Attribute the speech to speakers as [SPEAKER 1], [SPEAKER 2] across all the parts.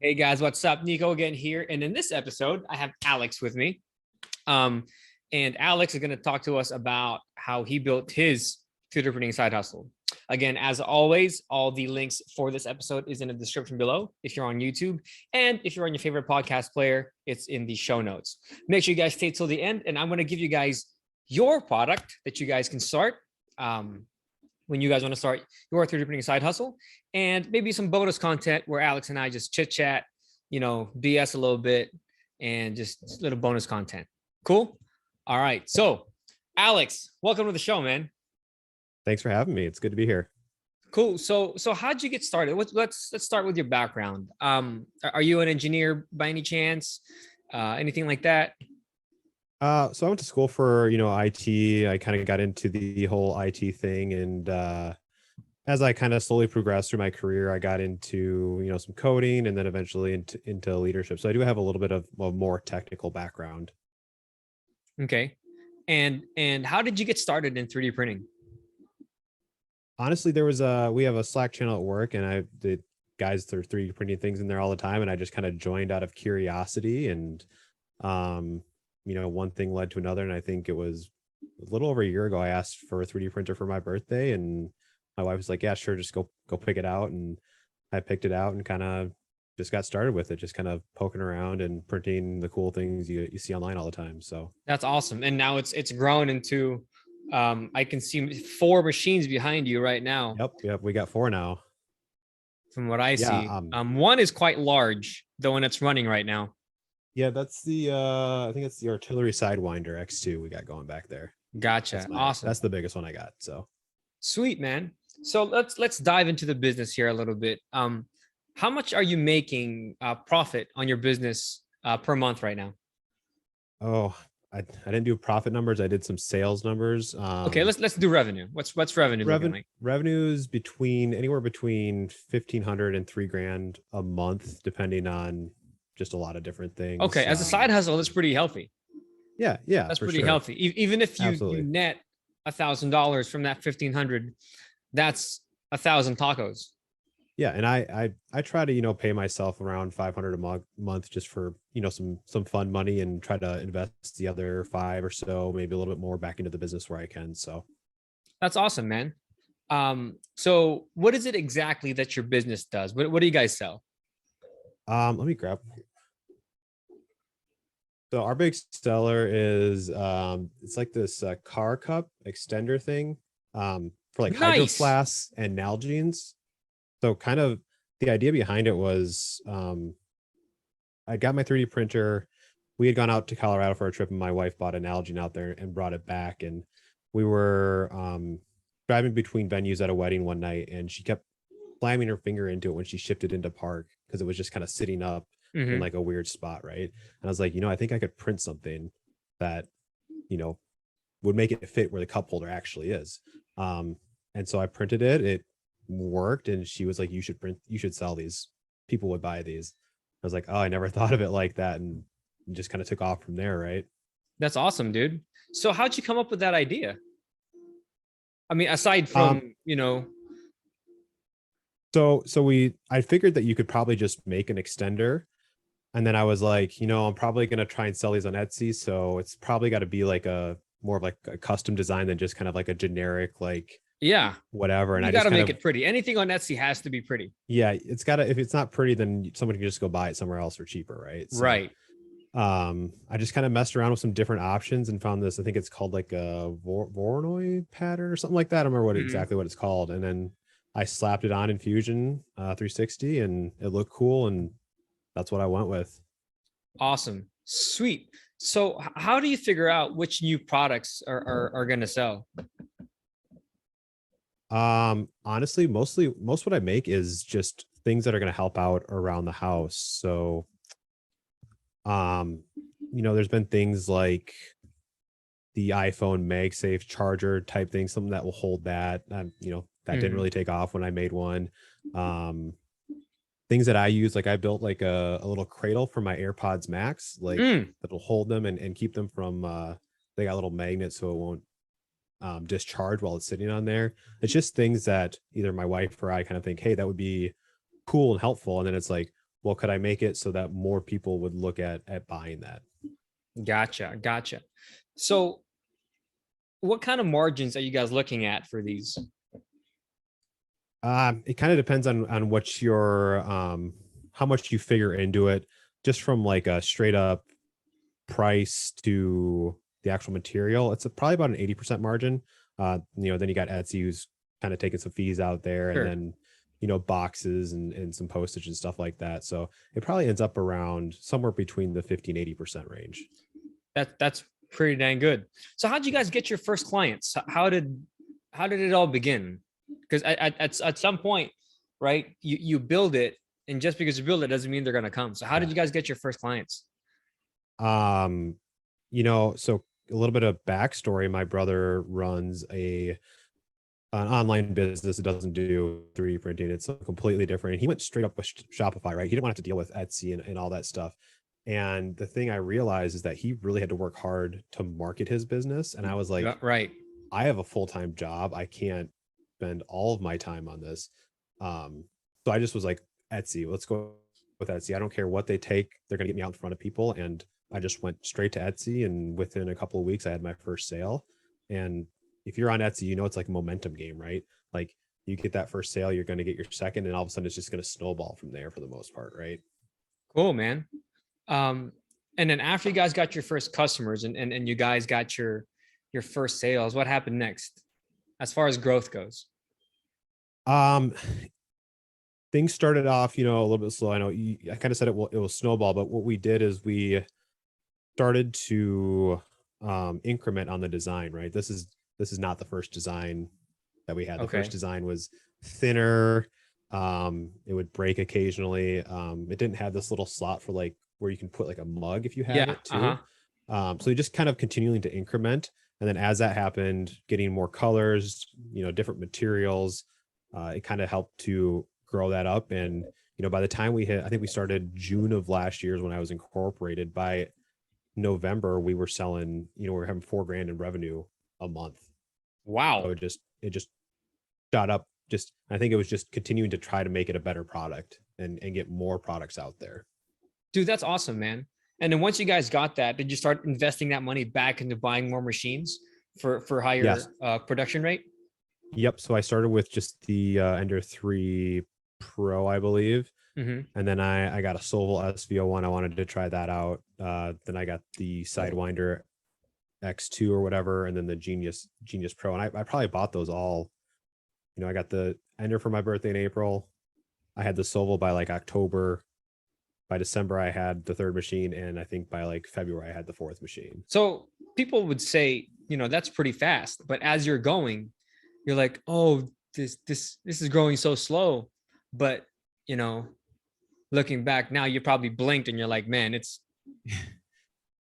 [SPEAKER 1] Hey guys, what's up? Nico again here. And in this episode, I have Alex with me. Um, and Alex is going to talk to us about how he built his 3D printing side hustle. Again, as always, all the links for this episode is in the description below if you're on YouTube. And if you're on your favorite podcast player, it's in the show notes. Make sure you guys stay till the end. And I'm going to give you guys your product that you guys can start. When you guys want to start your 3D printing side hustle, and maybe some bonus content where Alex and I just chit chat, BS a little bit, and just little bonus content. Cool. All right. So, Alex, welcome to the show, man.
[SPEAKER 2] Thanks for having me. It's good to be here.
[SPEAKER 1] Cool. So how'd you get started? Let's start with your background. Are you an engineer by any chance? Anything like that?
[SPEAKER 2] So I went to school for, IT. I kind of got into the whole IT thing. And as I kind of slowly progressed through my career, I got into, some coding and then eventually into leadership. So I do have a little bit of a more technical background.
[SPEAKER 1] Okay. And how did you get started in 3D printing?
[SPEAKER 2] Honestly, we have a Slack channel at work, and the guys, they're 3D printing things in there all the time. And I just kind of joined out of curiosity, and one thing led to another. And I think it was a little over a year ago, I asked for a 3D printer for my birthday, and my wife was like, yeah, sure. Just go pick it out. And I picked it out and kind of just got started with it, just kind of poking around and printing the cool things you see online all the time. So
[SPEAKER 1] that's awesome. And now it's grown into, I can see 4 machines behind you right now.
[SPEAKER 2] Yep. We got 4 now.
[SPEAKER 1] From what I see, one is quite large, the one that's running right now.
[SPEAKER 2] Yeah, that's I think it's the artillery sidewinder X2 we got going back there.
[SPEAKER 1] Gotcha. Awesome.
[SPEAKER 2] That's the biggest one I got. So
[SPEAKER 1] sweet, man. So let's dive into the business here a little bit. How much are you making profit on your business per month right now?
[SPEAKER 2] Oh, I didn't do profit numbers. I did some sales numbers.
[SPEAKER 1] Okay, let's do revenue. What's revenue looking like?
[SPEAKER 2] Revenues anywhere between 1,500 and $3,000 a month, depending on just a lot of different things.
[SPEAKER 1] Okay, as a side hustle, that's pretty healthy.
[SPEAKER 2] Yeah,
[SPEAKER 1] that's pretty healthy. Even if you net $1,000 from that 1,500, that's 1,000 tacos.
[SPEAKER 2] Yeah, and I try to pay myself around 500 a month just for some fun money, and try to invest the other 5 or so, maybe a little bit more, back into the business where I can. So
[SPEAKER 1] that's awesome, man. So what is it exactly that your business does? What do you guys sell?
[SPEAKER 2] Let me grab. So our big seller is it's like this car cup extender thing for like hydro flasks and Nalgene's. So kind of the idea behind it was I got my 3D printer. We had gone out to Colorado for a trip, and my wife bought an Nalgene out there and brought it back. And we were driving between venues at a wedding one night, and she kept slamming her finger into it when she shifted into park, because it was just kind of sitting up in like a weird spot, right? And I was like, I think I could print something that would make it fit where the cup holder actually is. And so I printed it. It worked, and she was like, you should sell these, people would buy these. I was like, oh, I never thought of it like that, and just kind of took off from there, right?
[SPEAKER 1] That's awesome, dude. So how'd you come up with that idea? I mean, aside from
[SPEAKER 2] so I figured that you could probably just make an extender. And then I was like, I'm probably going to try and sell these on Etsy. So it's probably got to be like more of like a custom design than just kind of like a generic, whatever. And
[SPEAKER 1] you got to make it pretty. Anything on Etsy has to be pretty.
[SPEAKER 2] Yeah. It's got to, if it's not pretty, then somebody can just go buy it somewhere else for cheaper. Right.
[SPEAKER 1] So, right.
[SPEAKER 2] I just kind of messed around with some different options and found this, I think it's called like a Voronoi pattern or something like that. I don't remember exactly what it's called. And then I slapped it on in Fusion 360, and it looked cool. And that's what I went with.
[SPEAKER 1] Awesome. Sweet. So how do you figure out which new products are going to sell?
[SPEAKER 2] Honestly, most what I make is just things that are going to help out around the house. So, there's been things like the iPhone MagSafe charger type thing, something that will hold that, that didn't really take off when I made one. Things that I use, like I built like a little cradle for my AirPods Max, that'll hold them and keep them from, they got little magnets so it won't discharge while it's sitting on there. It's just things that either my wife or I kind of think, hey, that would be cool and helpful. And then it's like, well, could I make it so that more people would look at buying that?
[SPEAKER 1] Gotcha. So what kind of margins are you guys looking at for these?
[SPEAKER 2] It kind of depends on what your how much you figure into it, just from like a straight up price to the actual material. It's probably about an 80% margin. Then you got Etsy, who's kind of taking some fees out there, and
[SPEAKER 1] Sure.
[SPEAKER 2] then boxes and some postage and stuff like that. So it probably ends up around somewhere between the 50 and 80% range.
[SPEAKER 1] That's pretty dang good. So how'd you guys get your first clients? How did it all begin? Because at some point, right, you build it, and just because you build it doesn't mean they're gonna come. So how did you guys get your first clients?
[SPEAKER 2] Um, so a little bit of backstory. My brother runs an online business that doesn't do 3D printing. It's completely different. And he went straight up with Shopify, right? He didn't want to have to deal with Etsy and all that stuff. And the thing I realized is that he really had to work hard to market his business. And I was like,
[SPEAKER 1] Right.
[SPEAKER 2] I have a full-time job. I can't spend all of my time on this. So I just was like, Etsy, let's go with Etsy. I don't care what they take. They're going to get me out in front of people. And I just went straight to Etsy. And within a couple of weeks, I had my first sale. And if you're on Etsy, it's like a momentum game, right? Like you get that first sale, you're going to get your second, and all of a sudden it's just going to snowball from there for the most part, right?
[SPEAKER 1] Cool, man. And then after you guys got your first customers and you guys got your first sales, what happened next as far as growth goes?
[SPEAKER 2] Um, Things started off, a little bit slow. I know I kind of said it will snowball, but what we did is we started to increment on the design, right? This is not the first design that we had. The first design was thinner. It would break occasionally. It didn't have this little slot for like where you can put like a mug if you have it too. So we just kind of continuing to increment. And then as that happened, getting more colors, different materials, it kind of helped to grow that up. And, by the time we hit, I think we started June of last year is when I was incorporated. By November, we were selling, we were having $4,000 in revenue a month.
[SPEAKER 1] Wow.
[SPEAKER 2] So it just shot up. I think it was just continuing to try to make it a better product and get more products out there.
[SPEAKER 1] Dude, that's awesome, man. And then once you guys got that, did you start investing that money back into buying more machines for higher production rate?
[SPEAKER 2] Yep. So I started with just the Ender 3 Pro, I believe.
[SPEAKER 1] Mm-hmm.
[SPEAKER 2] And then I got a Soval SVO1. I wanted to try that out. Then I got the Sidewinder X2 or whatever, and then the Genius Pro. And I probably bought those all. I got the Ender for my birthday in April. I had the Soval by like October. By December, I had the third machine, and I think by like February, I had the fourth machine.
[SPEAKER 1] So people would say, that's pretty fast. But as you're going, you're like, oh, this is growing so slow. But looking back now, you probably blinked and you're like, man, it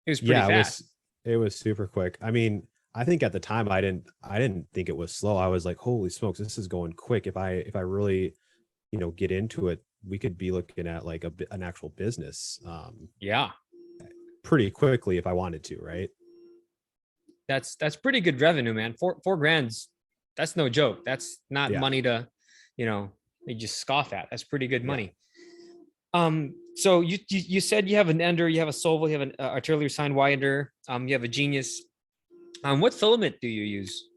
[SPEAKER 1] was pretty fast.
[SPEAKER 2] It was super quick. I mean, I think at the time I didn't think it was slow. I was like, holy smokes, this is going quick. If I really, get into it, we could be looking at like an actual business. Pretty quickly if I wanted to, right?
[SPEAKER 1] That's pretty good revenue, man. $4,000, that's no joke. That's not money to, you just scoff at. That's pretty good money. So you said you have an Ender, you have a Soval, you have an artillery Sidewinder, you have a Genius. What filament do you use?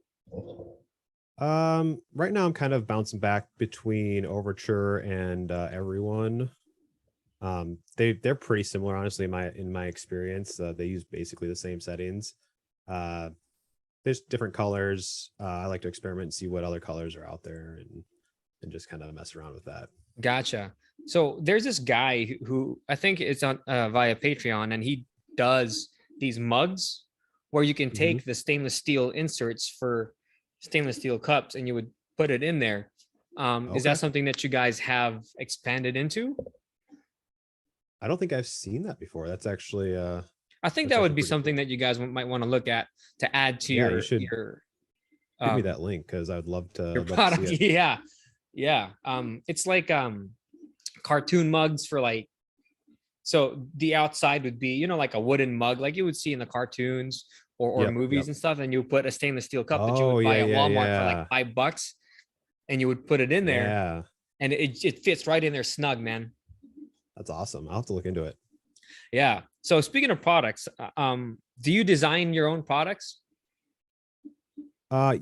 [SPEAKER 2] Right now I'm kind of bouncing back between Overture and Everyone. They're pretty similar, honestly, in my experience. They use basically the same settings. There's different colors. I like to experiment and see what other colors are out there and just kind of mess around with that.
[SPEAKER 1] Gotcha. So there's this guy who I think it's on via Patreon, and he does these mugs where you can take the stainless steel inserts for stainless steel cups and you would put it in there. Is that something that you guys have expanded into?
[SPEAKER 2] I don't think I've seen that before. That's actually
[SPEAKER 1] I think that would be something that you guys might want to look at to add to your
[SPEAKER 2] give me that link, because I would love to
[SPEAKER 1] your product.
[SPEAKER 2] See it.
[SPEAKER 1] Yeah. It's like cartoon mugs for like, so the outside would be, like a wooden mug like you would see in the cartoons or movies and stuff, and you would put a stainless steel cup that you would buy at Walmart for like $5, and you would put it in there, and it fits right in there snug, man.
[SPEAKER 2] That's awesome. I'll have to look into it.
[SPEAKER 1] Yeah. So speaking of products, do you design your own products?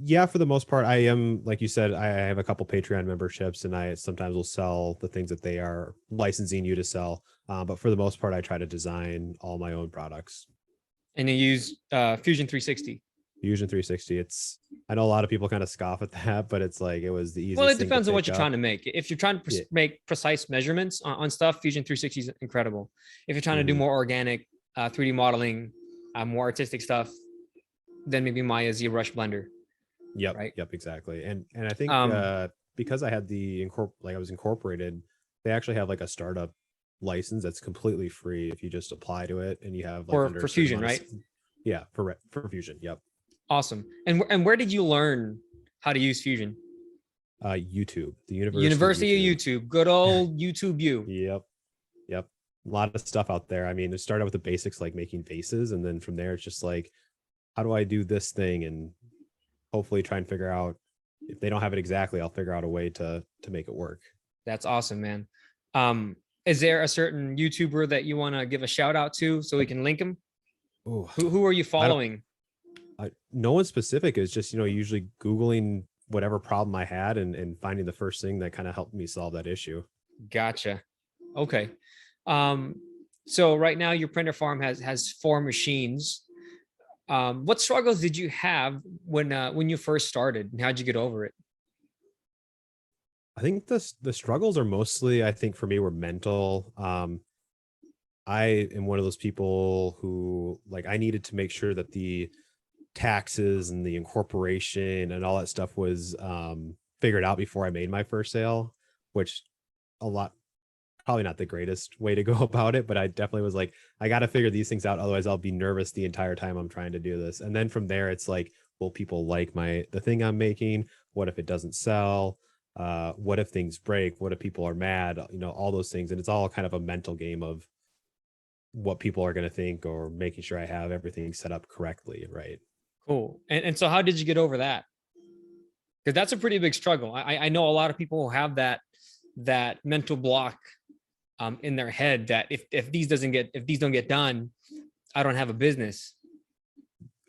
[SPEAKER 2] Yeah, for the most part, I am, like you said, I have a couple Patreon memberships, and I sometimes will sell the things that they are licensing you to sell. But for the most part, I try to design all my own products.
[SPEAKER 1] And you use Fusion 360?
[SPEAKER 2] Fusion 360. I know a lot of people kind of scoff at that, but it's like it was the
[SPEAKER 1] Well,
[SPEAKER 2] easiest
[SPEAKER 1] it
[SPEAKER 2] thing to
[SPEAKER 1] depends on what
[SPEAKER 2] pick
[SPEAKER 1] you're
[SPEAKER 2] up.
[SPEAKER 1] trying to make. If you're trying to
[SPEAKER 2] Yeah.
[SPEAKER 1] make precise measurements on stuff, Fusion 360 is incredible. If you're trying to do
[SPEAKER 2] Hmm.
[SPEAKER 1] more organic 3D modeling, more artistic stuff, then maybe Maya ZBrush Blender,
[SPEAKER 2] Yep.
[SPEAKER 1] right?
[SPEAKER 2] Yep. Exactly. And I think
[SPEAKER 1] Um,
[SPEAKER 2] because I had I was incorporated, they actually have like a startup license that's completely free if you just apply to it and you have like under
[SPEAKER 1] for
[SPEAKER 2] a certain
[SPEAKER 1] Fusion,
[SPEAKER 2] amount
[SPEAKER 1] right?
[SPEAKER 2] of yeah for Fusion. Yep.
[SPEAKER 1] Awesome. And where did you learn how to use Fusion?
[SPEAKER 2] YouTube, the University of
[SPEAKER 1] University
[SPEAKER 2] YouTube.
[SPEAKER 1] of YouTube, good old YouTube you.
[SPEAKER 2] Yep. Yep. A lot of stuff out there. I mean, it started with the basics like making faces, and then from there it's just like, how do I do this thing? And hopefully try and figure out if they don't have it exactly, I'll figure out a way to make it work.
[SPEAKER 1] That's awesome, man. Um, is there a certain YouTuber that you want to give a shout out to so we can link him?
[SPEAKER 2] Oh,
[SPEAKER 1] Who are you
[SPEAKER 2] I don't
[SPEAKER 1] following?
[SPEAKER 2] no one specific. Is just, usually Googling whatever problem I had and finding the first thing that kind of helped me solve that issue.
[SPEAKER 1] Gotcha. Okay. Um, so right now your printer farm has 4 machines. What struggles did you have when you first started, and how'd you get over it?
[SPEAKER 2] I think the struggles are mostly, I think for me, were mental. I am one of those people who, like, I needed to make sure that the taxes and the incorporation and all that stuff was figured out before I made my first sale, which a lot probably not the greatest way to go about it, but I definitely was like, I got to figure these things out, otherwise I'll be nervous the entire time I'm trying to do this. And then from there it's like, will people like the thing I'm making? What if it doesn't sell? What if things break? What if people are mad? All those things. And it's all kind of a mental game of what people are going to think, or making sure I have everything set up correctly, right?
[SPEAKER 1] Cool. And so how did you get over that? Because that's a pretty big struggle. I know a lot of people who have that mental block in their head that if these don't get done, I don't have a business.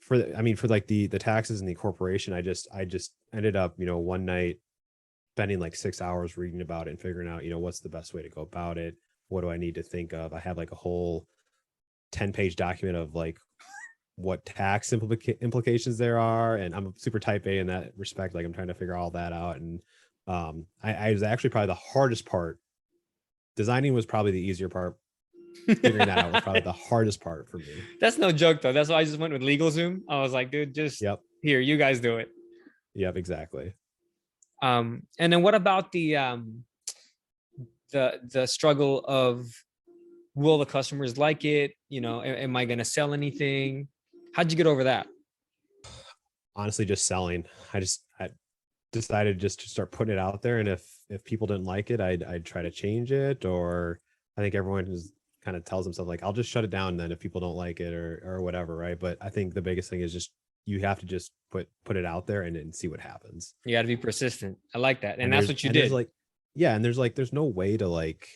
[SPEAKER 2] For like the taxes and the corporation, I just ended up, one night spending like 6 hours reading about it and figuring out, what's the best way to go about it. What do I need to think of? I have like a whole 10-page document of like what tax implications there are, and I'm super type A in that respect. Like I'm trying to figure all that out, and I was actually probably the hardest part. Designing was probably the easier part. Figuring that out was probably the hardest part for me.
[SPEAKER 1] That's no joke though. That's why I just went with LegalZoom. I was like, dude, just
[SPEAKER 2] Yep.
[SPEAKER 1] here, you guys do it.
[SPEAKER 2] Yep. Exactly.
[SPEAKER 1] And then what about the struggle of, will the customers like it? Am I going to sell anything? How'd you get over that?
[SPEAKER 2] Honestly, just selling. I decided just to start putting it out there, and if people didn't like it, I'd try to change it. Or I think everyone just kind of tells themselves like, I'll just shut it down then if people don't like it, or whatever, right? But I think the biggest thing is just, you have to just put it out there and see what happens.
[SPEAKER 1] You got to be persistent. I like that. And that's
[SPEAKER 2] there's
[SPEAKER 1] what you
[SPEAKER 2] and there's
[SPEAKER 1] did.
[SPEAKER 2] like, yeah, and there's no way to like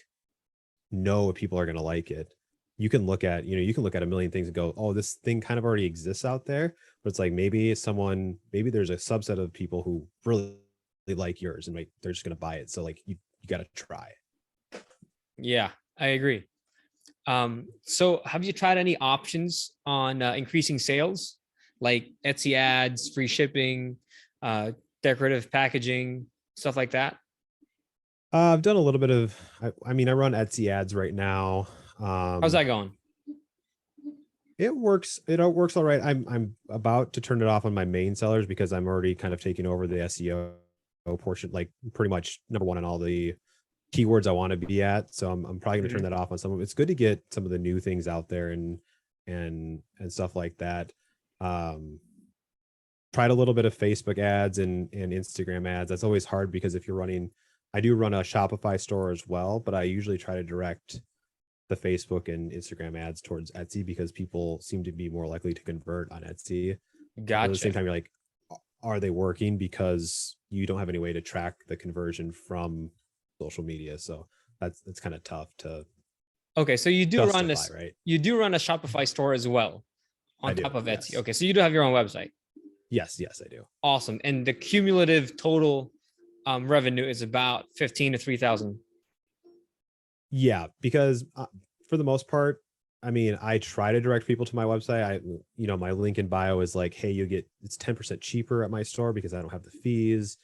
[SPEAKER 2] know if people are going to like it. You can look at a million things and go, oh, this thing kind of already exists out there. But it's like, maybe there's a subset of people who really like yours, and like they're just going to buy it. So like, you got to try.
[SPEAKER 1] Yeah, I agree. So have you tried any options on increasing sales, like Etsy ads, free shipping, decorative packaging, stuff like that?
[SPEAKER 2] I've done a little bit of, I mean, I run Etsy ads right now.
[SPEAKER 1] How's that going?
[SPEAKER 2] It works. It works all right. I'm about to turn it off on my main sellers because I'm already kind of taking over the SEO portion, like pretty much number one on all the keywords I want to be at. So I'm probably going to turn that off on some of it. It's good to get some of the new things out there and stuff like that. Tried a little bit of Facebook ads and Instagram ads. That's always hard because if you're running, I do run a Shopify store as well, but I usually try to direct the Facebook and Instagram ads towards Etsy because people seem to be more likely to convert on Etsy.
[SPEAKER 1] Gotcha.
[SPEAKER 2] But at the same time, you're like, are they working? Because you don't have any way to track the conversion from social media. So that's kind of tough to
[SPEAKER 1] Okay, so you do run this,
[SPEAKER 2] right?
[SPEAKER 1] you do run a Shopify store as well on top of Etsy. Okay, so you do have your own website.
[SPEAKER 2] Yes, I do.
[SPEAKER 1] Awesome. And the cumulative total revenue is about 15 to 3,000.
[SPEAKER 2] Yeah, because for the most part, I mean, I try to direct people to my website. My link in bio is like, hey, it's 10% cheaper at my store because I don't have the fees,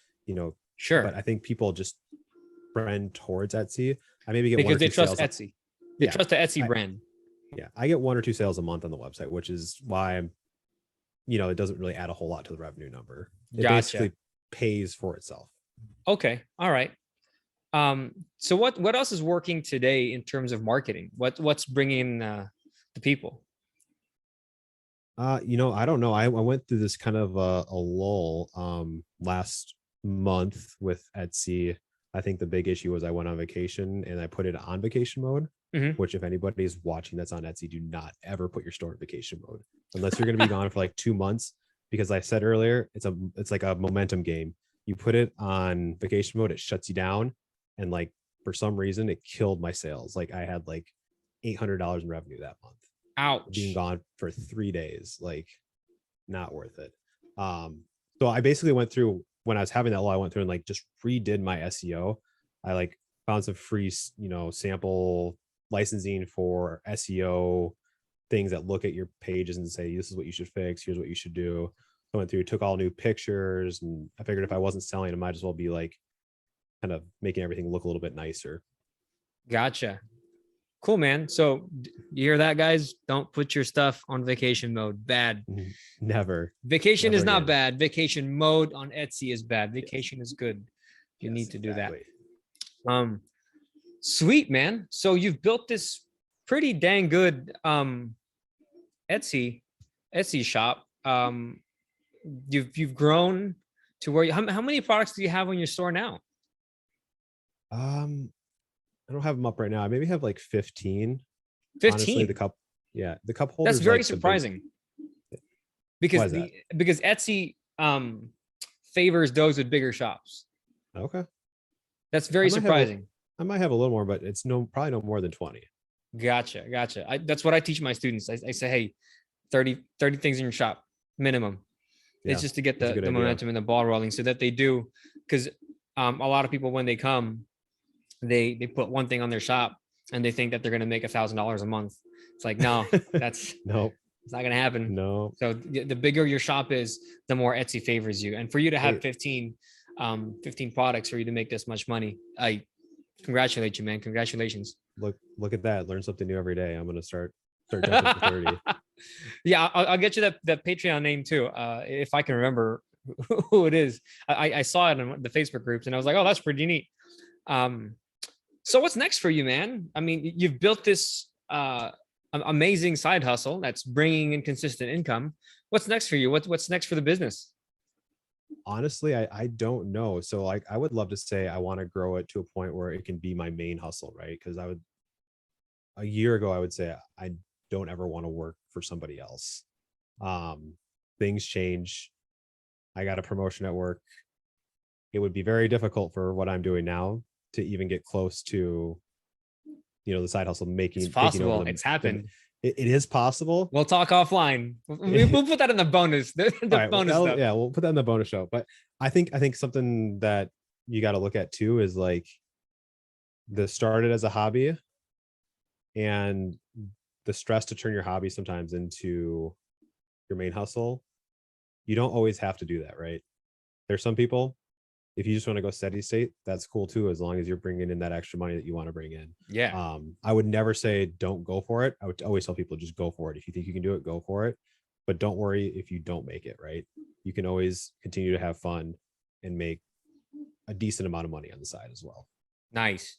[SPEAKER 1] Sure.
[SPEAKER 2] But I think people just trend towards Etsy. I maybe get
[SPEAKER 1] because
[SPEAKER 2] one or
[SPEAKER 1] they
[SPEAKER 2] two
[SPEAKER 1] trust
[SPEAKER 2] sales.
[SPEAKER 1] Etsy. They trust the Etsy brand.
[SPEAKER 2] Yeah, I get 1 or 2 sales a month on the website, which is why it doesn't really add a whole lot to the revenue number. It basically pays for itself.
[SPEAKER 1] Okay. All right. So what else is working today in terms of marketing? What's bringing the people?
[SPEAKER 2] I don't know. I went through this kind of a lull last month with Etsy. I think the big issue was I went on vacation and I put it on vacation mode, which if anybody's watching that's on Etsy, do not ever put your store in vacation mode unless you're going to be gone for like 2 months. Because I said earlier, it's like a momentum game. You put it on vacation mode, it shuts you down. And like, for some reason, it killed my sales. Like I had like $800 in revenue that month.
[SPEAKER 1] Ouch.
[SPEAKER 2] Being gone for 3 days, like not worth it. So I basically went through, when I was having that lull, I went through and like just redid my SEO. I like found some free, sample licensing for SEO things that look at your pages and say, this is what you should fix. Here's what you should do. I went through, took all new pictures, and I figured if I wasn't selling, it might as well be like kind of making everything look a little bit nicer.
[SPEAKER 1] Gotcha. Cool, man. So you hear that, guys? Don't put your stuff on vacation mode. Bad.
[SPEAKER 2] Never.
[SPEAKER 1] Vacation is not bad. Vacation mode on Etsy is bad. Vacation is good. You need to do that. Sweet, man. So you've built this pretty dang good Etsy shop. You've grown to where how many products do you have on your store now?
[SPEAKER 2] I don't have them up right now. I maybe have like 15.
[SPEAKER 1] 15.
[SPEAKER 2] Honestly, the cup holders.
[SPEAKER 1] That's very surprising. Because Etsy favors those with bigger shops.
[SPEAKER 2] Okay.
[SPEAKER 1] That's very surprising.
[SPEAKER 2] I might have a little more, but it's probably no more than 20.
[SPEAKER 1] Gotcha. That's what I teach my students. I say, hey, 30 things in your shop minimum. It's just to get the momentum and the ball rolling so that they do. Because a lot of people, when they come, they put one thing on their shop and they think that they're going to make $1,000 a month. It's like, no, that's
[SPEAKER 2] no,
[SPEAKER 1] it's not going to happen.
[SPEAKER 2] No.
[SPEAKER 1] So the bigger your shop is, the more Etsy favors you. And for you to have 15 products for you to make this much money, I congratulate you, man. Congratulations.
[SPEAKER 2] Look at that. Learn something new every day. I'm going to start jumping for 30.
[SPEAKER 1] Yeah. I'll get you that Patreon name too. If I can remember who it is. I saw it in the Facebook groups and I was like, oh, that's pretty neat. So what's next for you, man? I mean, you've built this amazing side hustle that's bringing in consistent income. What's next for you? What's next for the business?
[SPEAKER 2] Honestly, I don't know. So like, I would love to say I want to grow it to a point where it can be my main hustle, right? Because a year ago, I would say I don't ever want to work for somebody else. Things change. I got a promotion at work. It would be very difficult for what I'm doing now to even get close to, the side hustle making.
[SPEAKER 1] It's possible. It's happened.
[SPEAKER 2] It is possible.
[SPEAKER 1] We'll talk offline. We'll put that in the bonus. Bonus stuff.
[SPEAKER 2] Yeah, we'll put that in the bonus show. But I think something that you got to look at too is like started as a hobby, and the stress to turn your hobby sometimes into your main hustle. You don't always have to do that, right? There's some people, if you just want to go steady state, that's cool too, as long as you're bringing in that extra money that you want to bring in.
[SPEAKER 1] Yeah.
[SPEAKER 2] I would never say don't go for it. I would always tell people just go for it. If you think you can do it, go for it. But don't worry if you don't make it, right? You can always continue to have fun and make a decent amount of money on the side as well.
[SPEAKER 1] Nice.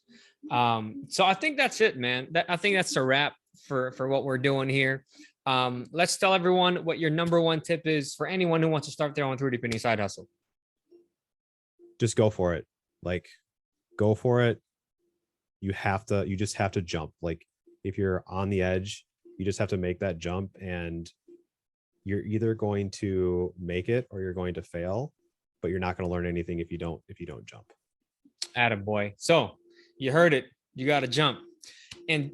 [SPEAKER 1] So I think that's it, man. I think that's a wrap for what we're doing here. Let's tell everyone what your number one tip is for anyone who wants to start their own 3D printing side hustle.
[SPEAKER 2] Just go for it. Like, go for it. You just have to jump. Like, if you're on the edge, you just have to make that jump, and you're either going to make it or you're going to fail, but you're not going to learn anything if you don't jump.
[SPEAKER 1] Attaboy. So you heard it. You got to jump. And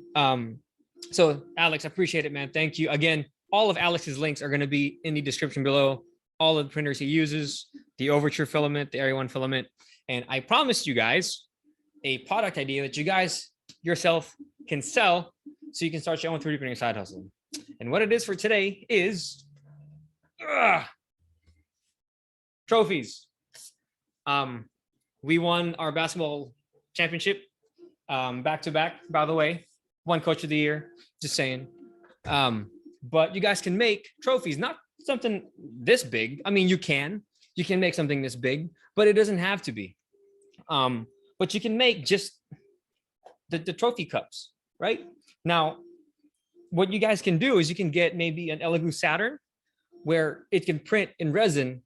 [SPEAKER 1] so Alex, I appreciate it, man. Thank you. Again, all of Alex's links are going to be in the description below. All of the printers he uses, the Overture filament, the Area 1 filament. And I promised you guys a product idea that you guys yourself can sell so you can start your own 3D printing side hustle. And what it is for today is trophies. We won our basketball championship back to back, by the way. One coach of the year, just saying. But you guys can make trophies, not something this big. I mean, you can make something this big, but it doesn't have to be. But you can make just the trophy cups, right? Now, what you guys can do is you can get maybe an Elegoo Saturn where it can print in resin,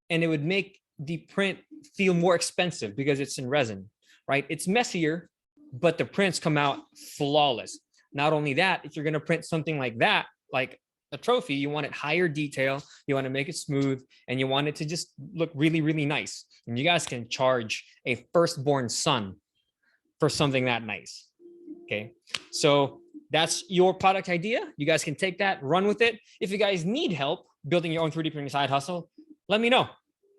[SPEAKER 1] and it would make the print feel more expensive because it's in resin, right? It's messier, but the prints come out flawless. Not only that, if you're going to print something like that, like a trophy, you want it higher detail, you want to make it smooth, and you want it to just look really, really nice. And you guys can charge a firstborn son for something that nice. Okay, so that's your product idea. You guys can take that, run with it. If you guys need help building your own 3D printing side hustle, let me know.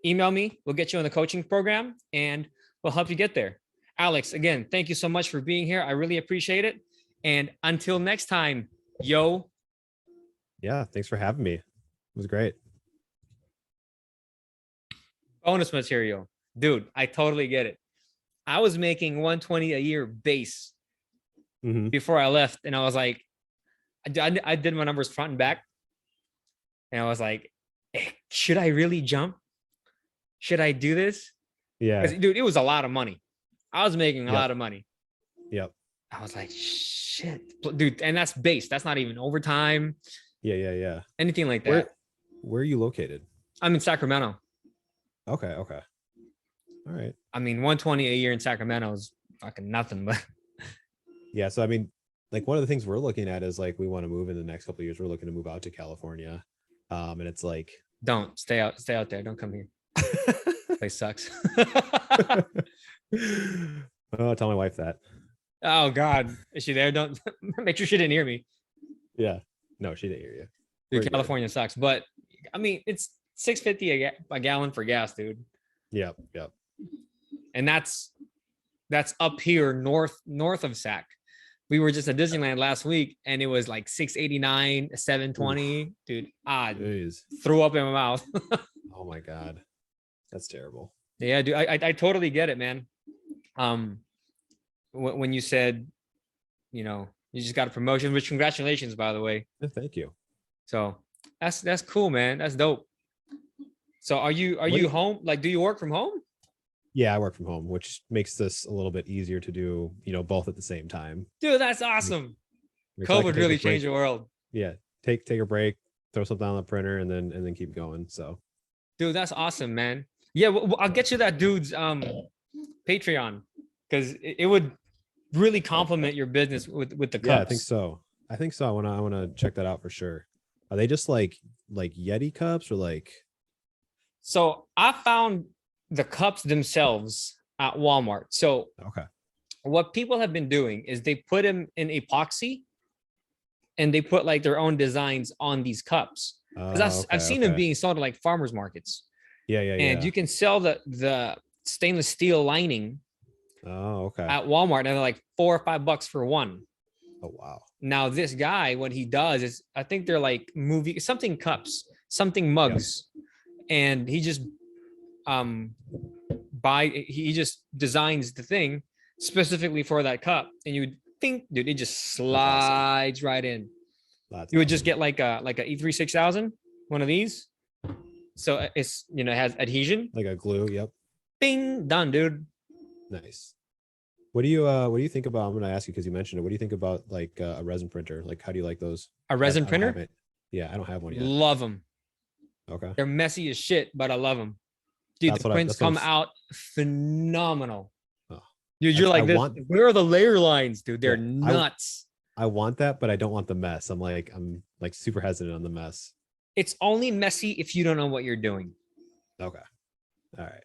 [SPEAKER 1] Email me. We'll get you in the coaching program and we'll help you get there. Alex, again, thank you so much for being here. I really appreciate it. And until next time, yo.
[SPEAKER 2] Yeah, thanks for having me. It was great.
[SPEAKER 1] Bonus material. Dude, I totally get it. I was making 120 a year base before I left. And I was like, I did my numbers front and back. And I was like, hey, should I really jump? Should I do this?
[SPEAKER 2] Yeah.
[SPEAKER 1] Dude, it was a lot of money. I was making a lot of money.
[SPEAKER 2] Yep.
[SPEAKER 1] I was like, shit, dude. And that's base. That's not even overtime.
[SPEAKER 2] Yeah.
[SPEAKER 1] Anything like that.
[SPEAKER 2] Where are you located?
[SPEAKER 1] I'm in Sacramento.
[SPEAKER 2] Okay. All right.
[SPEAKER 1] I mean, 120 a year in Sacramento is fucking nothing, but
[SPEAKER 2] yeah. So, I mean, like one of the things we're looking at is like, we want to move in the next couple of years. We're looking to move out to California. And it's like,
[SPEAKER 1] don't stay out there. Don't come here. Place sucks.
[SPEAKER 2] Oh, tell my wife that.
[SPEAKER 1] Oh God, is she there? Don't make sure she didn't hear me.
[SPEAKER 2] Yeah, no, she didn't hear you.
[SPEAKER 1] Dude, California sucks, but I mean, it's $6.50 a gallon for gas, dude.
[SPEAKER 2] Yep.
[SPEAKER 1] And that's up here north of Sac. We were just at Disneyland last week, and it was like $6.89, $7.20. Oof. Dude, threw up in my mouth.
[SPEAKER 2] Oh my God, that's terrible.
[SPEAKER 1] Yeah, dude, I totally get it, man. When you said, you just got a promotion, which congratulations, by the way.
[SPEAKER 2] Thank you.
[SPEAKER 1] So that's cool, man. That's dope. So are you home? Like, do you work from home?
[SPEAKER 2] Yeah, I work from home, which makes this a little bit easier to do, both at the same time.
[SPEAKER 1] Dude, that's awesome. COVID really changed the world.
[SPEAKER 2] Yeah. Take a break, throw something on the printer, and then keep going. So,
[SPEAKER 1] dude, that's awesome, man. Yeah, well, I'll get you that dude's Patreon, because it would really complement your business with the cups.
[SPEAKER 2] Yeah, I think so. I want to check that out for sure. Are they just like Yeti cups or like?
[SPEAKER 1] So I found the cups themselves at Walmart. So
[SPEAKER 2] okay,
[SPEAKER 1] what people have been doing is they put them in epoxy, and they put like their own designs on these cups. I've seen them being sold at like farmers markets.
[SPEAKER 2] Yeah.
[SPEAKER 1] And you can sell the stainless steel lining.
[SPEAKER 2] Oh, okay.
[SPEAKER 1] At Walmart, and they're like $4 or $5 for one.
[SPEAKER 2] Oh wow. Now
[SPEAKER 1] this guy, what he does is, I think they're like something cups, something mugs, and he just he just designs the thing specifically for that cup, and you would think, dude, it just slides right in. You would just get like a E3 6000, one of these. So it's it has adhesion,
[SPEAKER 2] like a glue. Yep.
[SPEAKER 1] Bing, done, dude.
[SPEAKER 2] Nice. What do you think about? I'm going to ask you because you mentioned it. What do you think about like a resin printer? Like, how do you like those?
[SPEAKER 1] A resin printer?
[SPEAKER 2] Yeah, I don't have one yet.
[SPEAKER 1] Love them.
[SPEAKER 2] Okay.
[SPEAKER 1] They're messy as shit, but I love them. Dude, the prints come out phenomenal. Oh. Dude, you're like, where are the layer lines, dude? They're nuts.
[SPEAKER 2] I want that, but I don't want the mess. I'm like super hesitant on the mess.
[SPEAKER 1] It's only messy if you don't know what you're doing.
[SPEAKER 2] Okay. All right.